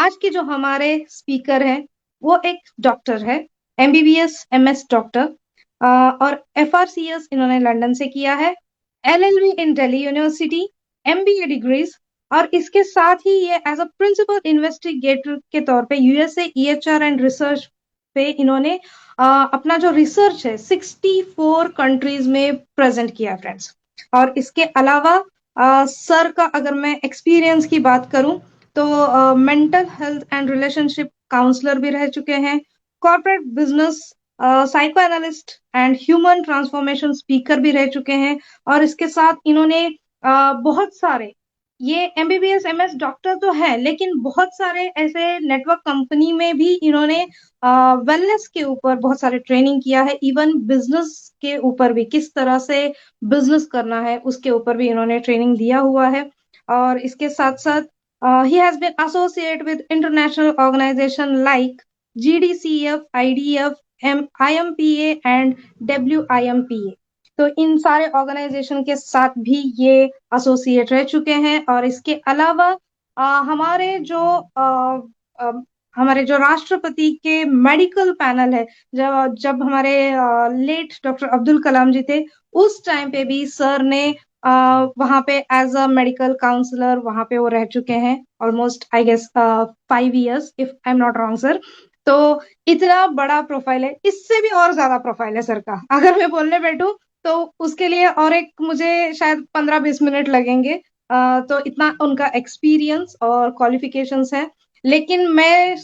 आज के जो हमारे स्पीकर हैं वो एक डॉक्टर है, एमबीबीएस एमएस डॉक्टर। और एफआरसीएस इन्होंने लंदन से किया है, एलएलबी इन दिल्ली यूनिवर्सिटी, एमबीए डिग्रीज। और इसके साथ ही ये एज अ प्रिंसिपल इन्वेस्टिगेटर के तौर पे यूएसए ईएचआर एंड रिसर्च पे इन्होंने अपना जो रिसर्च है 64 कंट्रीज में प्रेजेंट किया फ्रेंड्स। और इसके अलावा सर का अगर मैं एक्सपीरियंस की बात करूं तो mental health and relationship counsellor भी रह चुके हैं, corporate business psychoanalyst and human transformation speaker भी रह चुके हैं। और इसके साथ इन्होंने बहुत सारे, ये एमबीबीएस एमएस डॉक्टर तो है लेकिन बहुत सारे ऐसे नेटवर्क कंपनी में भी इन्होंने वेलनेस के ऊपर बहुत सारे ट्रेनिंग किया है, इवन बिजनेस के ऊपर भी किस तरह से बिजनेस करना है उसके ऊपर भी इन्होंने ट्रेनिंग दिया हुआ है। और इसके साथ साथ he has been associated with international organization like GDCF, IDF, IMPA and WIMPA। तो इन सारे ऑर्गेनाइजेशन के साथ भी ये एसोसिएट रह चुके हैं। और इसके अलावा हमारे जो अ, हमारे जो राष्ट्रपति के मेडिकल पैनल है, जब जब हमारे लेट डॉक्टर अब्दुल कलाम जी थे उस टाइम पे भी सर ने वहां पे एज अ मेडिकल काउंसलर वहां पे वो रह चुके हैं almost I guess 5 years if I am not wrong sir. तो इतना बड़ा प्रोफाइल है, इससे भी और ज्यादा प्रोफाइल है सर का अगर मैं बोलने बैठूं तो उसके लिए और एक मुझे शायद 15-20 मिनट लगेंगे। तो इतना उनका एक्सपीरियंस और क्वालिफिकेशंस है। लेकिन मैं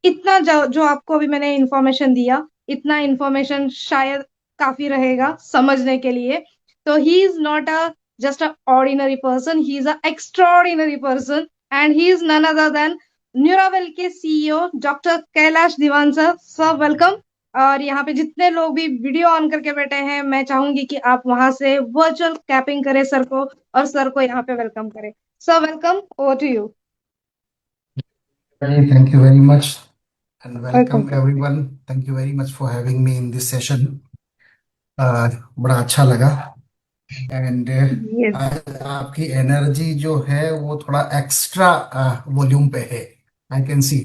इतना जो आपको अभी मैंने इंफॉर्मेशन दिया, इतना इंफॉर्मेशन शायद काफी रहेगा समझने के लिए। तो he is not a just an ordinary person, he is an extraordinary person, and he is none other than न्यूरावेल के सीईओ डॉक्टर कैलाश दीवान सर। Sir welcome. और यहाँ पे जितने लोग भी वीडियो ऑन करके बैठे हैं मैं चाहूंगी कि आप वहां से वर्चुअल कैपिंग करें सर को और सर को यहाँ पे वेलकम करें। Sir welcome, over to you. Thank you very much and welcome welcome sir. everyone. Thank you very much for having me in this session. बड़ा अच्छा लगा एंड यस। आज आपकी एनर्जी जो है वो थोड़ा एक्स्ट्रा वॉल्यूम पे है, I can see,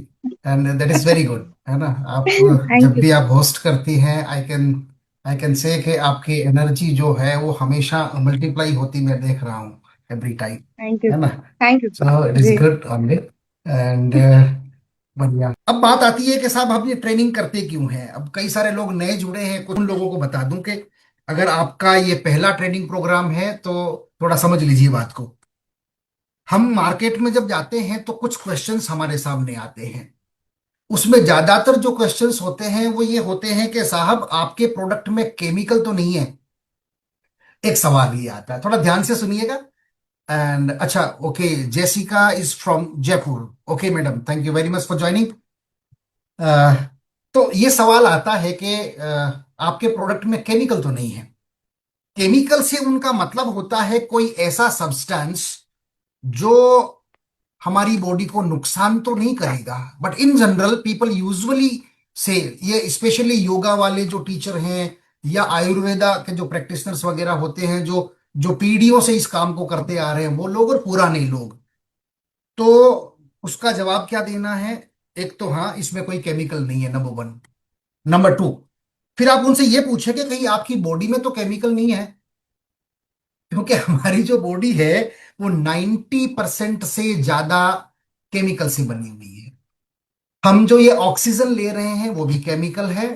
and that is very good, है ना। आप थैंक जब यू भी सर। आप होस्ट करती हैं आई कैन से कि आपकी एनर्जी जो है वो हमेशा मल्टीप्लाई होती मैं देख रहा हूँ एवरी टाइम, थैंक यू है सर। ना। Thank you so it sir is जी। गुड ओनली एंड बढ़िया। अब बात आती है कि साहब आप ये ट्रेनिंग करते क्यों हैं। अब कई सारे लोग नए जुड़े हैं, कुछ उन लोगों को बता दूं कि अगर आपका ये पहला ट्रेनिंग प्रोग्राम है तो थोड़ा समझ लीजिए बात को। हम मार्केट में जब जाते हैं तो कुछ क्वेश्चंस हमारे सामने आते हैं, उसमें ज्यादातर जो क्वेश्चंस होते हैं वो ये होते हैं कि साहब आपके प्रोडक्ट में केमिकल तो नहीं है। एक सवाल ये आता है, थोड़ा ध्यान से सुनिएगा। एंड अच्छा, okay, Jessica is from Jaipur. Okay madam, thank you very much for joining. तो ये सवाल आता है कि आपके प्रोडक्ट में केमिकल तो नहीं है। केमिकल से उनका मतलब होता है कोई ऐसा सब्सटेंस जो हमारी बॉडी को नुकसान तो नहीं करेगा, but in general people usually से, ये स्पेशली योगा वाले जो टीचर हैं या आयुर्वेदा के जो प्रैक्टिशनर्स वगैरह होते हैं, जो जो पीढ़ियों से इस काम को करते आ रहे हैं वो लोग, और पुराने लोग, तो उसका जवाब क्या देना है। एक तो हाँ, इसमें कोई केमिकल नहीं है, नंबर वन। नंबर टू, फिर आप उनसे ये पूछे कि कहीं आपकी बॉडी में तो केमिकल नहीं है, क्योंकि हमारी जो बॉडी है वो 90% से ज्यादा केमिकल से बनी हुई है। हम जो ये ऑक्सीजन ले रहे हैं वो भी केमिकल है,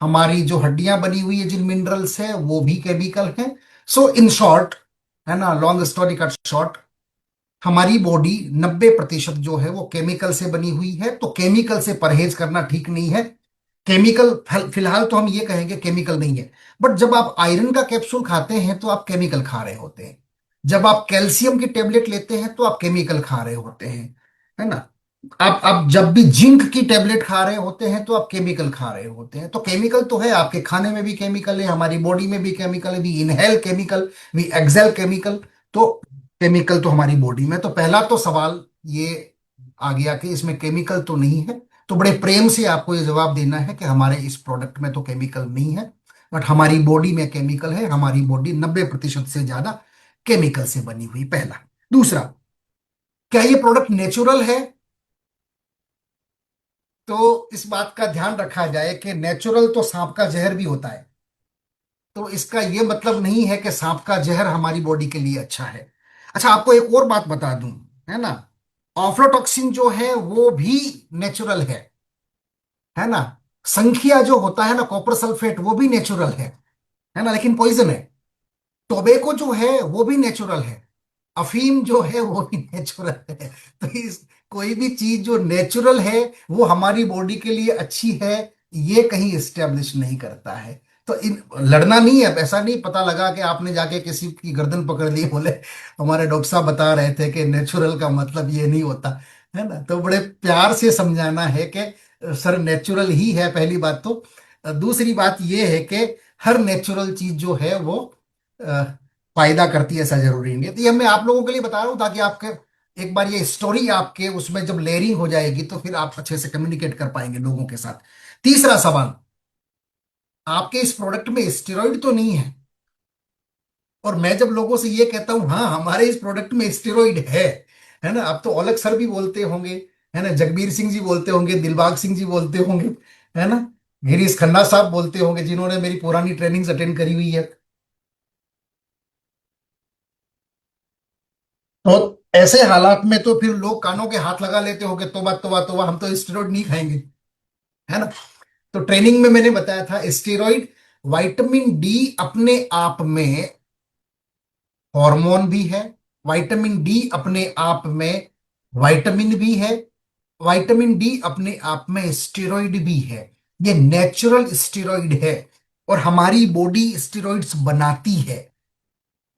हमारी जो हड्डियां बनी हुई है जिन मिनरल्स है वो भी केमिकल है। सो इन शॉर्ट, है ना, लॉन्ग स्टोरी कट शॉर्ट, हमारी बॉडी 90% जो है वो केमिकल से बनी हुई है। तो केमिकल से परहेज करना ठीक नहीं है। केमिकल फिलहाल तो हम ये कहेंगे केमिकल नहीं है, बट जब आप आयरन का कैप्सूल खाते हैं तो आप केमिकल खा रहे होते हैं। जब आप कैल्शियम की टेबलेट लेते हैं तो आप केमिकल खा रहे होते हैं, है ना। आप जब भी जिंक की टेबलेट खा रहे होते हैं तो आप केमिकल खा रहे होते हैं। तो केमिकल तो है, आपके खाने में भी केमिकल है, हमारी बॉडी में भी केमिकल है, we inhale chemical, we exhale chemical. तो केमिकल तो हमारी बॉडी में, तो पहला तो सवाल ये आ गया कि इसमें केमिकल तो नहीं है। तो बड़े प्रेम से आपको ये जवाब देना है कि हमारे इस प्रोडक्ट में तो केमिकल नहीं है, बट हमारी बॉडी में केमिकल है। हमारी बॉडी 90% से ज्यादा केमिकल से बनी हुई, पहला। दूसरा, क्या ये प्रोडक्ट नेचुरल है। तो इस बात का ध्यान रखा जाए कि नेचुरल तो सांप का जहर भी होता है। तो इसका ये मतलब नहीं है कि सांप का जहर हमारी बॉडी के लिए अच्छा है। अच्छा, आपको एक और बात बता दूं, है ना, ऑफ्लोटॉक्सिन जो है वो भी नेचुरल है ना। संखिया जो होता है ना, कॉपर सल्फेट, वो भी नेचुरल है ना, लेकिन पॉइजन है। टोबैको जो है वो भी नेचुरल है। अफीम जो है वो भी नेचुरल है। तो इस कोई भी चीज जो नेचुरल है वो हमारी बॉडी के लिए अच्छी है, ये कहीं इस्टेब्लिश नहीं करता है। तो इन लड़ना नहीं है, ऐसा नहीं पता लगा कि आपने जाके किसी की गर्दन पकड़ ली, बोले हमारे डॉक्टर साहब बता रहे थे कि नेचुरल का मतलब ये नहीं होता, है ना। तो बड़े प्यार से समझाना है कि सर नेचुरल ही है, पहली बात तो। दूसरी बात ये है कि हर नेचुरल चीज जो है वो फायदा करती है, ऐसा जरूरी नहीं है। तो ये मैं आप लोगों के लिए बता रहा हूँ ताकि आपके एक बार ये स्टोरी आपके उसमें जब लेयरिंग हो जाएगी तो फिर आप अच्छे से कम्युनिकेट कर पाएंगे लोगों के साथ। तीसरा सवाल, आपके इस प्रोडक्ट में स्टेरॉइड तो नहीं है? और मैं जब लोगों से ये कहता हूं हाँ हमारे इस प्रोडक्ट में स्टेरॉइड है ना, अब तो औलख सर भी बोलते होंगे, है ना, जगबीर सिंह जी बोलते होंगे, दिलबाग सिंह जी बोलते होंगे, है ना, गिरीश खन्ना साहब बोलते होंगे, जिन्होंने मेरी पुरानी ट्रेनिंग्स अटेंड करी हुई है। तो ऐसे हालात में तो फिर लोग कानों के हाथ लगा लेते होंगे, तोबा तोबा तोबा, हम तो स्टेरॉइड नहीं खाएंगे, है ना। तो ट्रेनिंग में मैंने बताया था स्टेरॉइड विटामिन डी अपने आप में हार्मोन भी है, विटामिन डी अपने आप में विटामिन भी है, विटामिन डी अपने आप में स्टेरॉइड भी है। ये नेचुरल स्टेरॉइड है और हमारी बॉडी स्टेरॉइड्स बनाती है।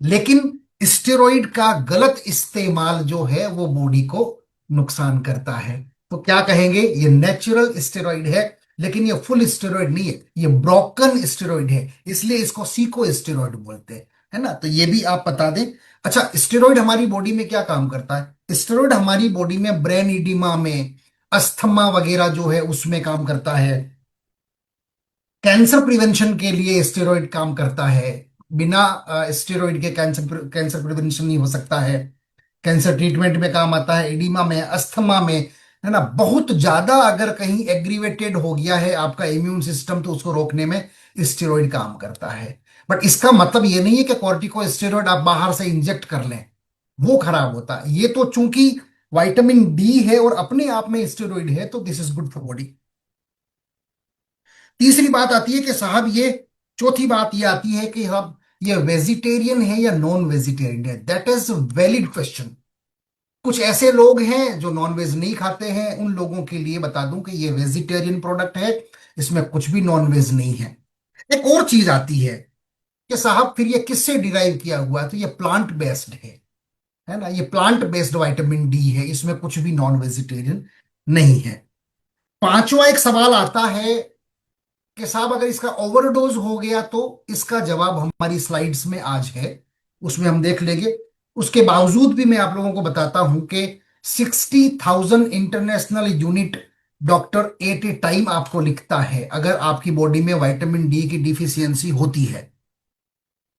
लेकिन स्टेरॉइड का गलत इस्तेमाल जो है वो बॉडी को नुकसान करता है। तो क्या कहेंगे, ये नेचुरल स्टेरॉइड है, लेकिन ये फुल स्टेरॉइड नहीं है, ये ब्रोकन स्टेरॉइड है, इसलिए इसको सीको स्टेरॉइड बोलते हैं, है ना। तो ये भी आप बता दें। अच्छा, स्टेरॉइड हमारी बॉडी में क्या काम करता है? स्टेरॉइड हमारी बॉडी में ब्रेन इडिमा में, अस्थमा वगैरह जो है उसमें काम करता है। कैंसर प्रिवेंशन के लिए स्टेरॉइड काम करता है। बिना स्टेरॉइड के कैंसर कैंसर प्रिवेंशन नहीं हो सकता है। कैंसर ट्रीटमेंट में काम आता है, एडिमा में, अस्थमा में, है ना। बहुत ज्यादा अगर कहीं एग्रीवेटेड हो गया है आपका इम्यून सिस्टम तो उसको रोकने में स्टेरॉइड काम करता है। बट इसका मतलब ये नहीं है कि कॉर्टिको स्टेरॉइड आप बाहर से इंजेक्ट कर लें, वो खराब होता है। ये तो चूंकि विटामिन डी है और अपने आप में स्टेरॉइड है तो this is good for body. तीसरी बात आती है कि साहब ये, चौथी बात ये आती है कि हम ये वेजिटेरियन है या नॉन वेजिटेरियन है, दैट इज वैलिड क्वेश्चन। कुछ ऐसे लोग हैं जो नॉन वेज नहीं खाते हैं, उन लोगों के लिए बता दूं कि ये वेजिटेरियन प्रोडक्ट है, इसमें कुछ भी नॉन वेज नहीं है। एक और चीज आती है कि साहब फिर ये किससे डिराइव किया हुआ है, तो ये प्लांट बेस्ड है ना, ये प्लांट बेस्ड विटामिन डी है, इसमें कुछ भी नॉन वेजिटेरियन नहीं है। पांचवा एक सवाल आता है कि साहब अगर इसका ओवरडोज हो गया तो, इसका जवाब हमारी स्लाइड्स में आज है, उसमें हम देख लेंगे। उसके बावजूद भी मैं आप लोगों को बताता हूं कि 60,000 international unit doctor at A time आपको लिखता है अगर आपकी बॉडी में विटामिन डी की डिफिशियंसी होती है।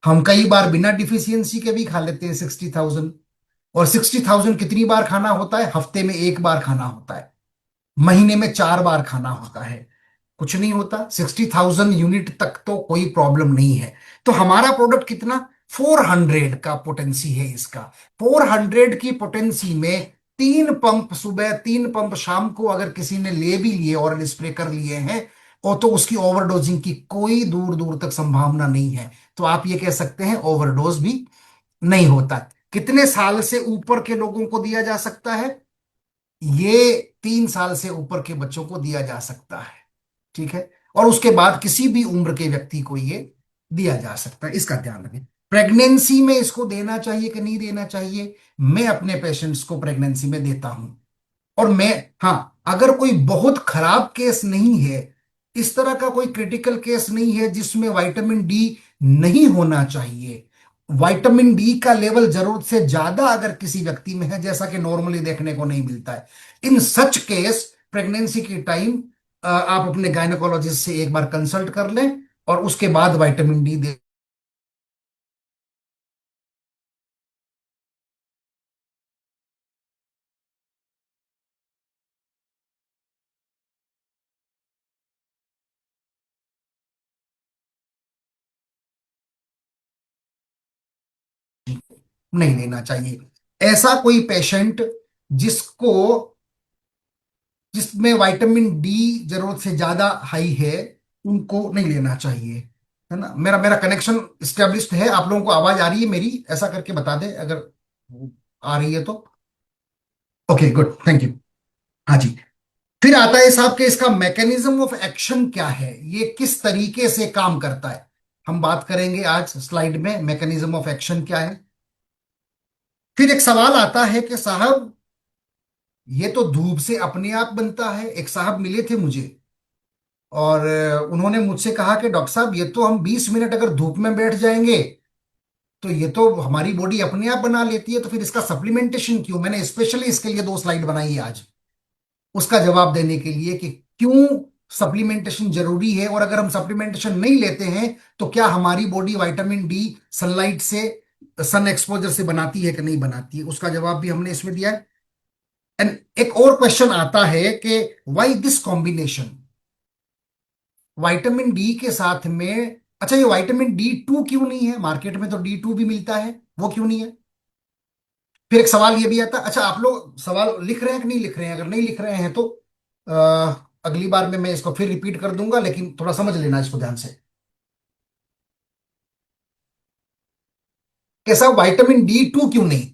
हम कई बार बिना डिफिशियंसी के भी खा लेते हैं 60,000। और 60,000 कितनी बार खाना होता है? हफ्ते में एक बार खाना होता है, महीने में 4 बार खाना होता है, कुछ नहीं होता। 60,000 यूनिट तक तो कोई प्रॉब्लम नहीं है। तो हमारा प्रोडक्ट कितना, 400 का पोटेंसी है इसका। 400 की पोटेंसी में 3 पंप सुबह 3 पंप शाम को अगर किसी ने ले भी लिए और स्प्रे कर लिए हैं, और तो उसकी ओवरडोजिंग की कोई दूर दूर तक संभावना नहीं है। तो आप ये कह सकते हैं ओवरडोज भी नहीं होता। कितने साल से ऊपर के लोगों को दिया जा सकता है? ये 3 साल से ऊपर के बच्चों को दिया जा सकता है, ठीक है। और उसके बाद किसी भी उम्र के व्यक्ति को ये दिया जा सकता है, इसका ध्यान रखें। प्रेगनेंसी में इसको देना चाहिए कि नहीं देना चाहिए? मैं अपने पेशेंट्स को प्रेगनेंसी में देता हूं। और मैं, हाँ, अगर कोई बहुत खराब केस नहीं है, इस तरह का कोई क्रिटिकल केस नहीं है जिसमें विटामिन डी नहीं होना चाहिए, विटामिन डी का लेवल जरूरत से ज्यादा अगर किसी व्यक्ति में है जैसा कि नॉर्मली देखने को नहीं मिलता है, इन सच केस प्रेगनेंसी की टाइम आप अपने गायनेकोलॉजिस्ट से एक बार कंसल्ट कर लें और उसके बाद विटामिन डी दे नहीं लेना चाहिए। ऐसा कोई पेशेंट जिसको जिसमें विटामिन डी जरूरत से ज्यादा हाई है, उनको नहीं लेना चाहिए। है ना, मेरा मेरा कनेक्शन स्टेब्लिश्ड है? आप लोगों को आवाज आ रही है मेरी? ऐसा करके बता दे अगर आ रही है तो। Okay, good, thank you. हाँ जी। फिर आता है साहब कि इसका मैकेनिज्म ऑफ एक्शन क्या है, ये किस तरीके से काम करता है। हम बात करेंगे आज स्लाइड में मैकेनिज्म ऑफ एक्शन क्या है। फिर एक सवाल आता है कि साहब ये तो धूप से अपने आप बनता है। एक साहब मिले थे मुझे और उन्होंने मुझसे कहा कि डॉक्टर साहब ये तो हम 20 मिनट अगर धूप में बैठ जाएंगे तो ये तो हमारी बॉडी अपने आप बना लेती है, तो फिर इसका सप्लीमेंटेशन क्यों। मैंने स्पेशली इसके लिए 2 स्लाइड बनाई है आज, उसका जवाब देने के लिए कि क्यों सप्लीमेंटेशन जरूरी है, और अगर हम सप्लीमेंटेशन नहीं लेते हैं तो क्या हमारी बॉडी विटामिन डी सनलाइट से, सन एक्सपोजर से बनाती है कि नहीं बनाती है। उसका जवाब भी हमने इसमें दिया है। एंड एक और क्वेश्चन आता है कि why this combination vitamin D के साथ में। अच्छा, ये विटामिन डी 2 क्यों नहीं है? मार्केट में तो डी 2 भी मिलता है, वो क्यों नहीं है? फिर एक सवाल ये भी आता है। अच्छा, आप लोग सवाल लिख रहे हैं कि नहीं लिख रहे हैं? अगर नहीं लिख रहे हैं तो अगली बार में मैं इसको फिर रिपीट कर दूंगा, लेकिन थोड़ा समझ लेना इसको ध्यान से। कैसा विटामिन डी 2 क्यों नहीं?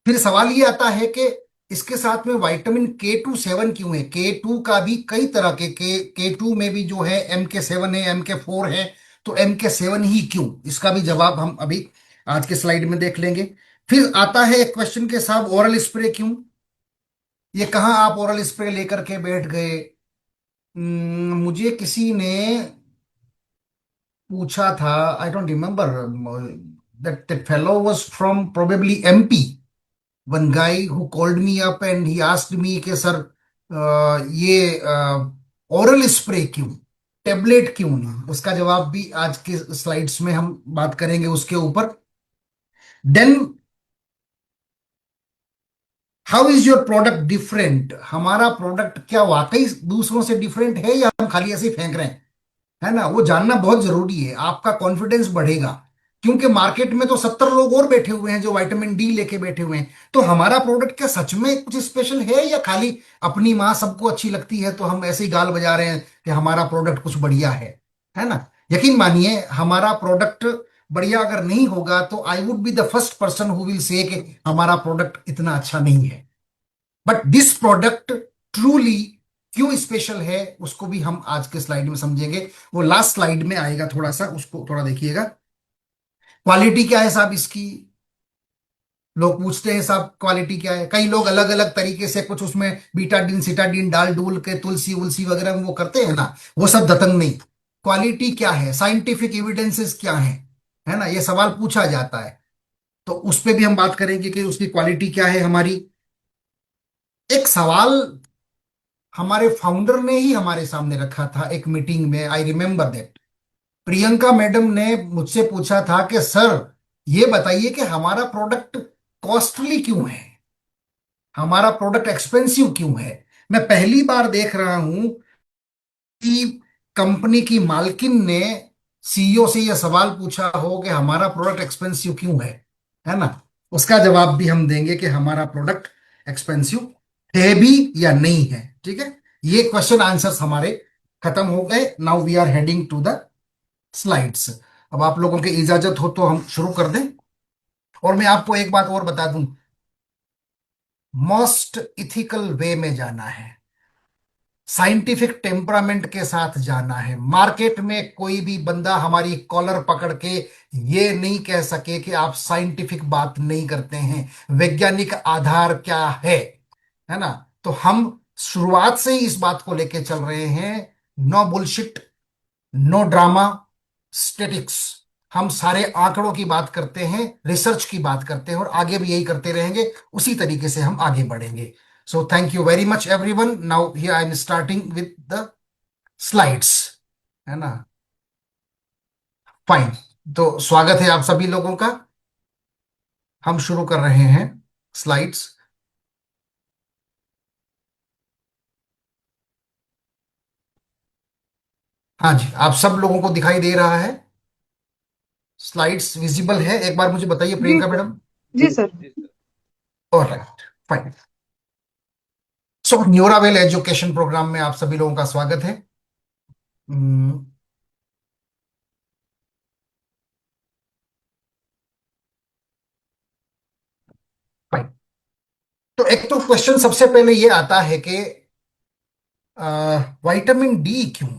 फिर सवाल ये आता है कि इसके साथ में विटामिन K27 क्यों है? K2 का भी कई तरह के K2 में भी जो है MK7 है, MK4 है, तो MK7 ही क्यों? इसका भी जवाब हम अभी आज के स्लाइड में देख लेंगे। फिर आता है एक क्वेश्चन के साथ, ओरल स्प्रे क्यों? ये कहाँ आप ओरल स्प्रे लेकर के बैठ गए? मुझे किसी ने पूछा था, I don't remember, that fellow was from probably MP। One guy who called me up and he asked me कि सर ये ओरल स्प्रे क्यों, टेबलेट क्यों नहीं? उसका जवाब भी आज के स्लाइड्स में हम बात करेंगे उसके ऊपर। Then how is your product different? हमारा प्रोडक्ट क्या वाकई दूसरों से डिफरेंट है या हम खाली ऐसे ही फेंक रहे हैं? है ना, वो जानना बहुत जरूरी है। आपका कॉन्फिडेंस बढ़ेगा, क्योंकि मार्केट में तो 70 लोग और बैठे हुए हैं जो विटामिन डी लेके बैठे हुए हैं। तो हमारा प्रोडक्ट क्या सच में कुछ स्पेशल है, या खाली अपनी माँ सबको अच्छी लगती है तो हम ऐसे ही गाल बजा रहे हैं कि हमारा प्रोडक्ट कुछ बढ़िया है ना। यकीन मानिए, हमारा प्रोडक्ट बढ़िया अगर नहीं होगा तो I would be the first person who will say कि हमारा प्रोडक्ट इतना अच्छा नहीं है। बट दिस प्रोडक्ट ट्रूली क्यों स्पेशल है, उसको भी हम आज के स्लाइड में समझेंगे। वो लास्ट स्लाइड में आएगा, थोड़ा सा उसको थोड़ा देखिएगा। क्वालिटी क्या है साहब इसकी? लोग पूछते हैं साहब क्वालिटी क्या है। कई लोग अलग अलग तरीके से कुछ उसमें बीटाडीन सिटाडीन डाल डूल के तुलसी उलसी वगैरह में वो करते हैं ना, वो सब दतंग नहीं। क्वालिटी क्या है, साइंटिफिक एविडेंसेस क्या है ना, ये सवाल पूछा जाता है। तो उस पर भी हम बात करेंगे कि उसकी क्वालिटी क्या है हमारी। एक सवाल हमारे फाउंडर ने ही हमारे सामने रखा था एक मीटिंग में, I remember that. Priyanka madam ने मुझसे पूछा था कि सर ये बताइए कि हमारा प्रोडक्ट कॉस्टली क्यों है, हमारा प्रोडक्ट एक्सपेंसिव क्यों है। मैं पहली बार देख रहा हूं कि कंपनी की मालकिन ने CEO से यह सवाल पूछा हो कि हमारा प्रोडक्ट एक्सपेंसिव क्यों है ना। उसका जवाब भी हम देंगे कि हमारा प्रोडक्ट एक्सपेंसिव है भी या नहीं है। ठीक है, ये क्वेश्चन आंसर्स हमारे खत्म हो गए। Now we are heading to the slides. अब आप लोगों की इजाजत हो तो हम शुरू कर दें। और मैं आपको एक बात और बता दूं, मोस्ट इथिकल वे में जाना है, साइंटिफिक टेम्परामेंट के साथ जाना है। मार्केट में कोई भी बंदा हमारी कॉलर पकड़ के ये नहीं कह सके कि आप साइंटिफिक बात नहीं करते हैं, वैज्ञानिक आधार क्या है ना। तो हम शुरुआत से ही इस बात को लेके चल रहे हैं, no bullshit, no drama, statistics. हम सारे आंकड़ों की बात करते हैं, रिसर्च की बात करते हैं, और आगे भी यही करते रहेंगे। उसी तरीके से हम आगे बढ़ेंगे। So thank you very much everyone. Now here I am starting with the slides, है ना। फाइन। तो स्वागत है आप सभी लोगों का। हम शुरू कर रहे हैं स्लाइड्स। हाँ जी, आप सब लोगों को दिखाई दे रहा है? स्लाइड्स विजिबल है, एक बार मुझे बताइए जी प्रियंका सर। मैडम। जी sir. Alright, fine. So Neuravel education programme में आप सभी लोगों का स्वागत है। Hmm, fine. तो एक तो क्वेश्चन सबसे पहले ये आता है कि विटामिन डी क्यों,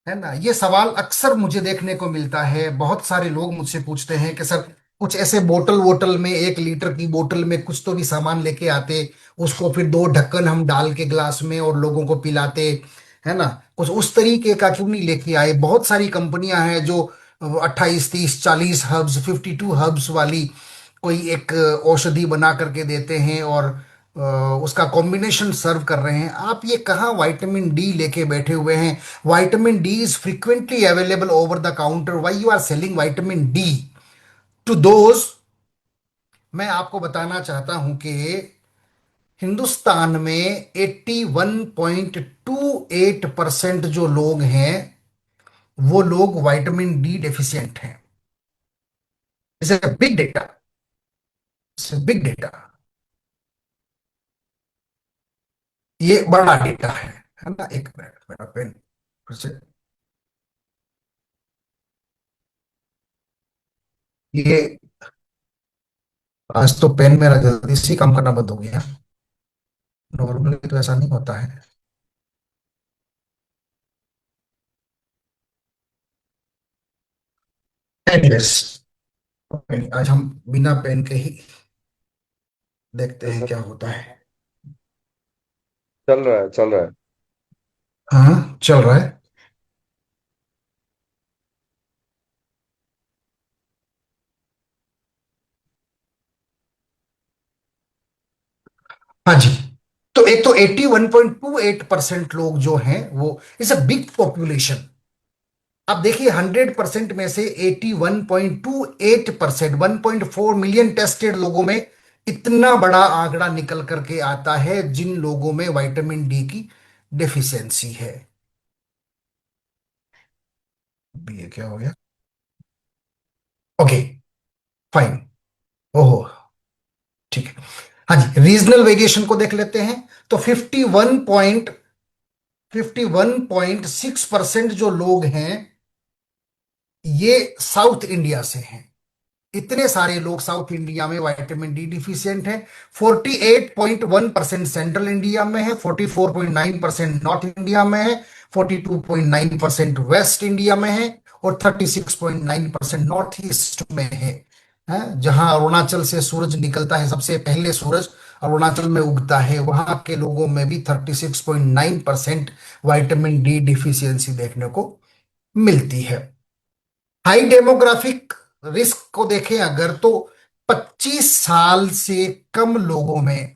है ना। ये सवाल अक्सर मुझे देखने को मिलता है। बहुत सारे लोग मुझसे पूछते हैं कि सर कुछ ऐसे बोतल वोटल में, 1 लीटर की बोतल में कुछ तो भी सामान लेके आते, उसको फिर 2 ढक्कन हम डाल के ग्लास में और लोगों को पिलाते, है ना। कुछ उस तरीके का क्यों नहीं लेके आए। बहुत सारी कंपनियां हैं जो 28, 30, 40 हर्ब्स, 52 हर्ब्स वाली कोई एक औषधि बना करके देते हैं और अ, उसका कॉम्बिनेशन सर्व कर रहे हैं। आप ये कहाँ विटामिन डी लेके बैठे हुए हैं। Vitamin D is frequently available over the counter, why you are selling vitamin D to those. मैं आपको बताना चाहता हूं कि हिंदुस्तान में 81.28% जो लोग हैं वो लोग विटामिन डी डेफिशिएंट हैं। It's a big data, it's a big data. ये बड़ा डेटा है ना। एक मिनट, मेरा पेन फिर से। ये आज तो पेन मेरा जल्दी से काम करना बंद हो गया। नॉर्मली तो ऐसा नहीं होता है। एनीवेज, आज हम बिना पेन के ही देखते हैं क्या होता है। चल रहा है, चल रहा है। हाँ, चल रहा है। हाँ जी। तो एक तो 81.28% लोग जो हैं वो इज अ बिग पॉपुलेशन। अब देखिए 100% में से 81.28%, 1.4 मिलियन टेस्टेड लोगों में इतना बड़ा आंकड़ा निकल करके आता है जिन लोगों में विटामिन डी की डेफिशिएंसी है। अभी ये क्या हो गया। Okay, fine. ओहो, ठीक है। हाँ जी, रीजनल वेरिएशन को देख लेते हैं। तो 51.6% जो लोग हैं ये साउथ इंडिया से हैं। इतने सारे लोग साउथ इंडिया में विटामिन डी डिफिशियंट हैं। 48.1% सेंट्रल इंडिया में है, 44.9% नॉर्थ इंडिया में है, 42.9% वेस्ट इंडिया में है और 36.9% नॉर्थ ईस्ट में है। जहां अरुणाचल से सूरज निकलता है, सबसे पहले सूरज अरुणाचल में उगता है, वहां के लोगों में भी 36.9% विटामिन डी डिफिशियंसी देखने को मिलती है। हाई डेमोग्राफिक रिस्क को देखें अगर, तो 25 साल से कम लोगों में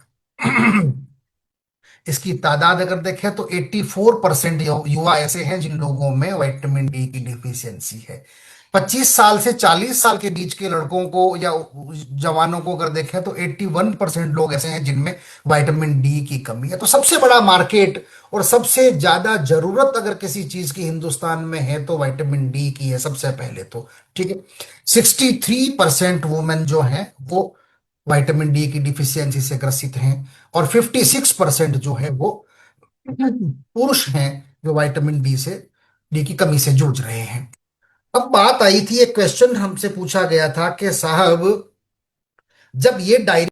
इसकी तादाद अगर देखें तो 84% युवा ऐसे हैं जिन लोगों में विटामिन डी की डिफिशियंसी है। 25 साल से 40 साल के बीच के लड़कों को या जवानों को अगर देखें तो 81% लोग ऐसे हैं जिनमें विटामिन डी की कमी है। तो सबसे बड़ा मार्केट और सबसे ज्यादा जरूरत अगर किसी चीज की हिंदुस्तान में है तो विटामिन डी की है सबसे पहले तो। ठीक है। 63% वुमेन जो है वो विटामिन डी की डिफिशियंसी से ग्रसित हैं और 56% जो है वो पुरुष हैं जो विटामिन डी की कमी से जूझ रहे हैं। अब बात आई थी, एक क्वेश्चन हमसे पूछा गया था कि साहब जब ये डायरी